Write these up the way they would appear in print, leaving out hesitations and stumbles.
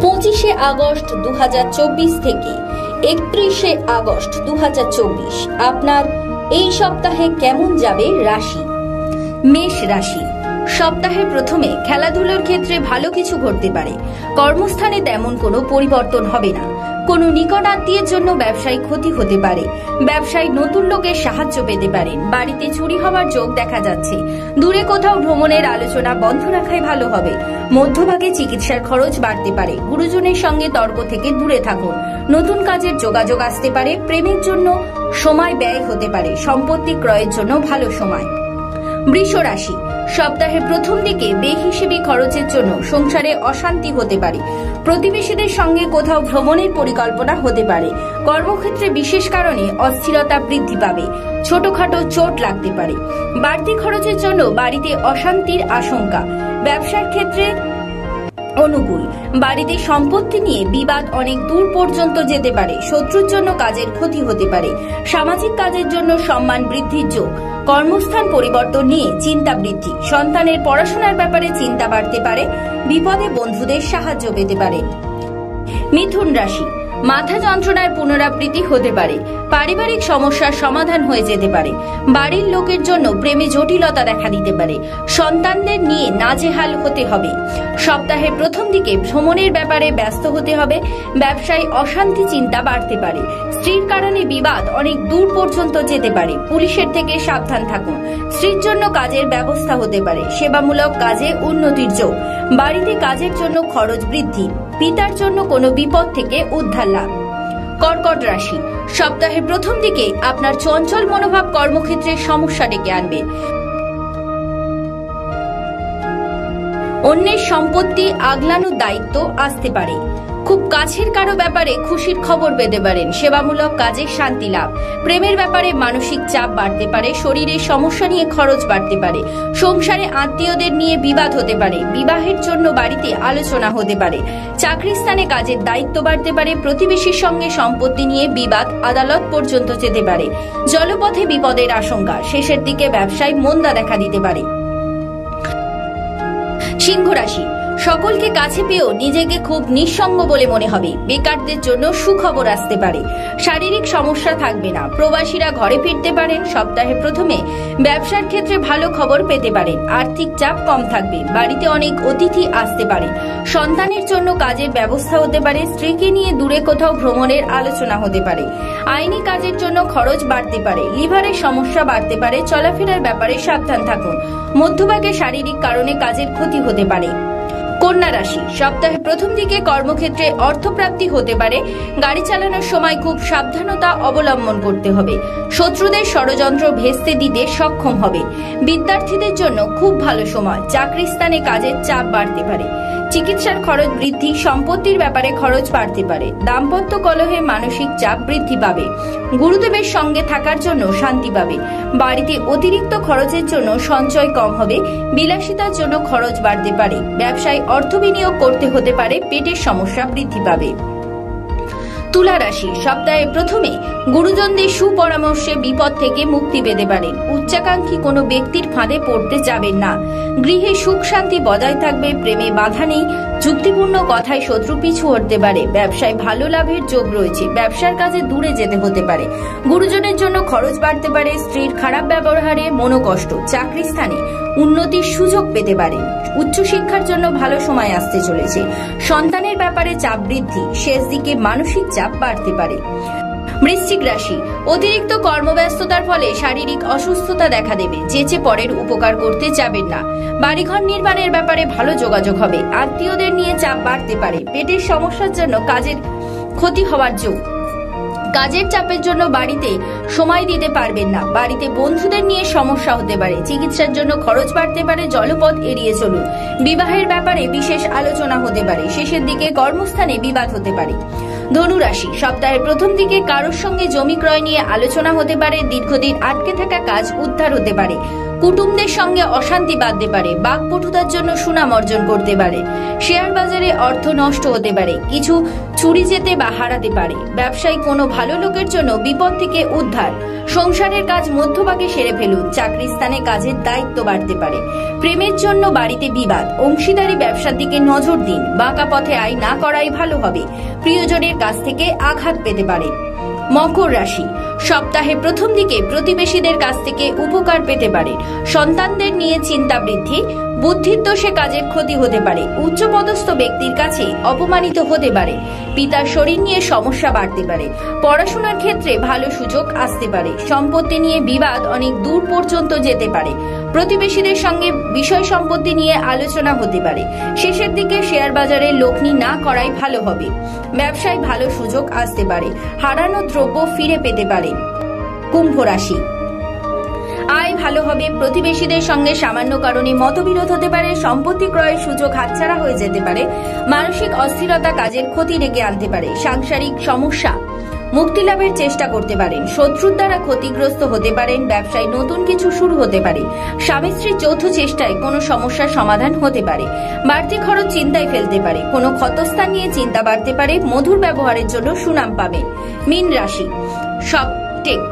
25শে August 2024 থেকে 31শে August 2024 আপনার এই সপ্তাহে কেমন যাবে রাশি। মেষ রাশি, সপ্তাহের প্রথমে খেলাধুলার ক্ষেত্রে ভালো কিছু ঘটতে পারে। কর্মস্থানে তেমন কোনো পরিবর্তন হবে না। কোনো নিকট আত্মীয়ের জন্য ব্যবসায়িক ক্ষতি হতে পারে। ব্যবসায় নতুন লোকের সাহায্য পেতে পারেন। বাড়িতে চুরি হওয়ার যোগ দেখা যাচ্ছে। দূরে কোথাও ভ্রমণের আলোচনা বন্ধ রাখাই ভালো হবে। মধ্যভাগে চিকিৎসার খরচ বাড়তে পারে। গুরুজনের সঙ্গে তর্ক থেকে দূরে থাকুন। নতুন কাজের যোগাযোগ আসতে পারে। প্রেমের জন্য সময় ব্যয় হতে পারে। সম্পত্তি ক্রয়ের জন্য ভালো সময়। বৃষ রাশি, সপ্তাহের প্রথম দিকে বেহিসেবি খরচের জন্য সংসারে অশান্তি হতে পারে। প্রতিবেশীদের সঙ্গে কোথাও ভ্রমণের পরিকল্পনা হতে পারে। কর্মক্ষেত্রে বিশেষ কারণে অস্থিরতা বৃদ্ধি পাবে। ছোটখাটো চোট লাগতে পারে। বাড়তি খরচের জন্য বাড়িতে অশান্তির আশঙ্কা। ব্যবসার ক্ষেত্রে অনুকূল। বাড়িতে সম্পত্তি নিয়ে বিবাদ অনেক দূর পর্যন্ত যেতে পারে। শত্রুর জন্য কাজের ক্ষতি হতে পারে। সামাজিক কাজের জন্য সম্মান বৃদ্ধির যোগ। কর্মস্থান পরিবর্তন নিয়ে চিন্তা বৃদ্ধি। সন্তানের পড়াশোনার ব্যাপারে চিন্তা বাড়তে পারে। বিপদে বন্ধুদের সাহায্য পেতে পারে। মিথুন রাশি, মাথা যন্ত্রণার পুনরাবৃত্তি হতে পারে। পারিবারিক সমস্যার সমাধান হয়ে যেতে পারে। বাড়ির লোকের জন্য প্রেমে জটিলতা দেখা দিতে পারে। সন্তানদের নিয়ে নাজেহাল হতে হবে। সপ্তাহের প্রথম দিকে ভ্রমণের ব্যাপারে ব্যস্ত হতে হবে। ব্যবসায় অশান্তি চিন্তা বাড়তে পারে। স্ত্রীর কারণে বিবাদ অনেক দূর পর্যন্ত যেতে পারে। পুলিশের থেকে সাবধান থাকুন। স্ত্রীর জন্য কাজের ব্যবস্থা হতে পারে। সেবামূলক কাজে উন্নতির যোগ। বাড়িতে কাজের জন্য খরচ বৃদ্ধি। পিতার জন্য কোনো বিপদ থেকে উদ্ধার লাভ। কর্কট রাশি, সপ্তাহের প্রথম দিকে আপনার চঞ্চল মনোভাব কর্মক্ষেত্রে সমস্যা ডেকে আনবে। অন্যের সম্পত্তি আগলানোর দায়িত্ব আসতে পারে। খুব কাছের কারো ব্যাপারে খুশির খবর পেতে পারেন। সেবামূলক কাজে শান্তি লাভ। প্রেমের ব্যাপারে মানসিক চাপ বাড়তে পারে। শরীরের সমস্যা নিয়ে খরচ বাড়তে পারে। সংসারে আত্মীয়দের নিয়ে বিবাদ হতে পারে। বিবাহের জন্য বাড়িতে আলোচনা হতে পারে। চাকরির স্থানে কাজের দায়িত্ব বাড়তে পারে। প্রতিবেশীর সঙ্গে সম্পত্তি নিয়ে বিবাদ আদালত পর্যন্ত যেতে পারে। জলপথে বিপদের আশঙ্কা। শেষের দিকে ব্যবসায় মন্দা দেখা দিতে পারে। সিংহ রাশি, সকলকে কাছে পেয়েও নিজেকে খুব নিঃসঙ্গ বলে মনে হবে। বেকারদের জন্য সুখবর আসতে পারে। শারীরিক সমস্যা থাকবে না। প্রবাসীরা ঘরে ফিরতে পারেন। সপ্তাহের প্রথমে ব্যবসার ক্ষেত্রে ভালো খবর পেতে পারেন। আর্থিক চাপ কম থাকবে। বাড়িতে অনেক অতিথি আসতে পারে। সন্তানের জন্য কাজের ব্যবস্থা হতে পারে। স্ত্রীকে নিয়ে দূরে কোথাও ভ্রমণের আলোচনা হতে পারে। আইনি কাজের জন্য খরচ বাড়তে পারে। লিভারের সমস্যা বাড়তে পারে। চলাফেরার ব্যাপারে সাবধান থাকুন। মধ্যভাগে শারীরিক কারণে কাজের ক্ষতি হতে পারে। কন্যা রাশি, সপ্তাহের প্রথম দিকে কর্মক্ষেত্রে অর্থপ্রাপ্তি হতে পারে। গাড়ি চালানোর সময় খুব সাবধানতা অবলম্বন করতে হবে। শত্রুদের ষড়যন্ত্র ভেস্তে দিতে সক্ষম হবে। বিদ্যার্থীদের জন্য খুব ভালো সময়। চাকরির স্থানে কাজের চাপ বাড়তে পারে। চিকিৎসার খরচ বৃদ্ধি। সম্পত্তির ব্যাপারে খরচ বাড়তে পারে। দাম্পত্য কলহে মানসিক চাপ বৃদ্ধি পাবে। গুরুদেবের সঙ্গে থাকার জন্য শান্তি পাবে। বাড়িতে অতিরিক্ত খরচের জন্য সঞ্চয় কম হবে। বিলাসিতার জন্য খরচ বাড়তে পারে। ব্যবসায় অর্থ বিনিয়োগ করতে হতে পারে। পেটের সমস্যা বৃদ্ধি পাবে। তুলা রাশি, সপ্তাহের প্রথমে গুরুজনদের সুপরামর্শে বিপদ থেকে মুক্তি পেতে পারেন। উচ্চাকাঙ্ক্ষী কোনো ব্যক্তির ফাঁদে পড়তে যাবেন না। গৃহে সুখ শান্তি বজায় থাকবে। প্রেমে বাধা নেই। যুক্তিপূর্ণ কথায় শত্রু পিছু হটতে পারে। ব্যবসায় ভালো লাভের যোগ রয়েছে। ব্যবসার কাজে দূরে যেতে হতে পারে। গুরুজনের জন্য খরচ বাড়তে পারে। স্ত্রীর খারাপ ব্যবহারে মনোকষ্ট। চাকরি স্থানে উন্নতির সুযোগ পেতে পারেন। উচ্চশিক্ষার জন্য ভালো সময় আসতে চলেছে। সন্তানের ব্যাপারে চাপ বৃদ্ধি। শেষ দিকে মানসিক চাপ বাড়তে পারে। বৃশ্চিক রাশি, অতিরিক্ত কর্মব্যস্ততার ফলে শারীরিক অসুস্থতা দেখা দেবে। যেচে পরের উপকার করতে যাবেন না। বাড়িঘর নির্মাণের ব্যাপারে ভালো যোগাযোগ হবে। আত্মীয়দের নিয়ে চাপ বাড়তে পারে। পেটের সমস্যার জন্য কাজের ক্ষতি হওয়ার যোগ। কাজের চাপের জন্য বাড়িতে সময় দিতে পারবেন না। বাড়িতে বন্ধুদের নিয়ে সমস্যা হতে পারে। চিকিৎসার জন্য খরচ বাড়তে পারে। জলপথ এড়িয়ে চলুন। বিবাহের ব্যাপারে বিশেষ আলোচনা হতে পারে। শেষের দিকে কর্মস্থানে বিবাদ হতে পারে। ধনু রাশি, সপ্তাহের প্রথম দিকে কারোর সঙ্গে জমি ক্রয় নিয়ে আলোচনা হতে পারে। দীর্ঘদিন আটকে থাকা কাজ উদ্ধার হতে পারে। কুটুম্বদের সঙ্গে অশান্তি বাঁধতে পারে। বাকপটুতার জন্য সুনাম অর্জন করতে পারে। শেয়ার বাজারে অর্থ নষ্ট হতে পারে। কিছু চুরি যেতে বা হারাতে পারে। ব্যবসায়ী কোনো ভালো লোকের জন্য বিপদ থেকে উদ্ধার। সংসারের কাজ মধ্যভাগে সেরে ফেলুন। চাকরি স্থানে কাজের দায়িত্ব বাড়তে পারে। প্রেমের জন্য বাড়িতে বিবাদ। অংশীদারি ব্যবসার দিকে নজর দিন। বাঁকা পথে আয় না করাই ভালো হবে। প্রিয়জনের কাছ থেকে আঘাত পেতে পারে। মকর রাশি, সপ্তাহে প্রথম দিকে প্রতিবেশীদের কাছ থেকে উপকার পেতে পারে। সন্তানদের নিয়ে চিন্তা বৃদ্ধি। বুদ্ধির দোষে কাজের ক্ষতি হতে পারে। উচ্চপদস্থ ব্যক্তির কাছে অপমানিত হতে পারে। পিতার শরীর নিয়ে সমস্যা বাড়তে পারে। পড়াশোনার ক্ষেত্রে ভালো সুযোগ আসতে পারে। সম্পত্তি নিয়ে বিবাদ অনেক দূর পর্যন্ত যেতে পারে। প্রতিবেশীদের সঙ্গে বিষয় সম্পত্তি নিয়ে আলোচনা হতে পারে। শেষের দিকে শেয়ার বাজারে লগ্নি না করাই ভালো হবে। ব্যবসায় ভালো সুযোগ আসতে পারে। হারানো দ্রব্য ফিরে পেতে পারে। কুম্ভ রাশি, আয় ভালো হবে। প্রতিবেশীদের সঙ্গে সামান্য কারণে মতবিরোধ হতে পারে। সম্পত্তি ক্রয়ের সুযোগ হাতছাড়া হয়ে যেতে পারে। মানসিক অস্থিরতা কাজের ক্ষতি ডেকে আনতে পারে। সাংসারিক সমস্যা মুক্তি লাভের চেষ্টা করতে পারেন। শত্রুর দ্বারা ক্ষতিগ্রস্ত হতে পারেন। ব্যবসায় নতুন কিছু শুরু হতে পারে। স্বামী স্ত্রীর যৌথ চেষ্টায় কোনো সমস্যার সমাধান হতে পারে। বাড়তি খরচ চিন্তায় ফেলতে পারে। কোনো ক্ষতস্থান নিয়ে চিন্তা বাড়তে পারে। মধুর ব্যবহারের জন্য সুনাম পাবেন। মীন রাশি, সবটেক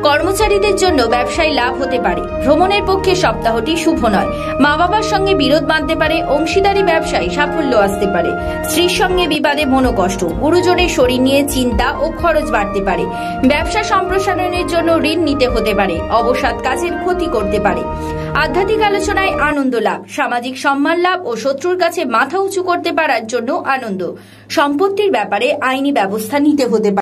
কর্মচারীদের জন্য ব্যবসায় লাভ হতে পারে। ভ্রমণের পক্ষে সপ্তাহটি শুভ নয়। মা বাবার সঙ্গে বিরোধ বাঁধতে পারে। অংশীদারি ব্যবসায় সাফল্য আসতে পারে। স্ত্রীর সঙ্গে বিবাদে মনোকষ্ট। গুরুজনের শরীর নিয়ে চিন্তা ও খরচ বাড়তে পারে। ব্যবসা সম্প্রসারণের জন্য ঋণ নিতে হতে পারে। অবসাদ কাজের ক্ষতি করতে পারে। আধ্যাত্মিক আলোচনায় আনন্দ লাভ। সামাজিক সম্মান লাভ ও শত্রুর কাছে মাথা উঁচু করতে পারার জন্য আনন্দ। সম্পত্তির ব্যাপারে আইনি ব্যবস্থা নিতে হতে পারে।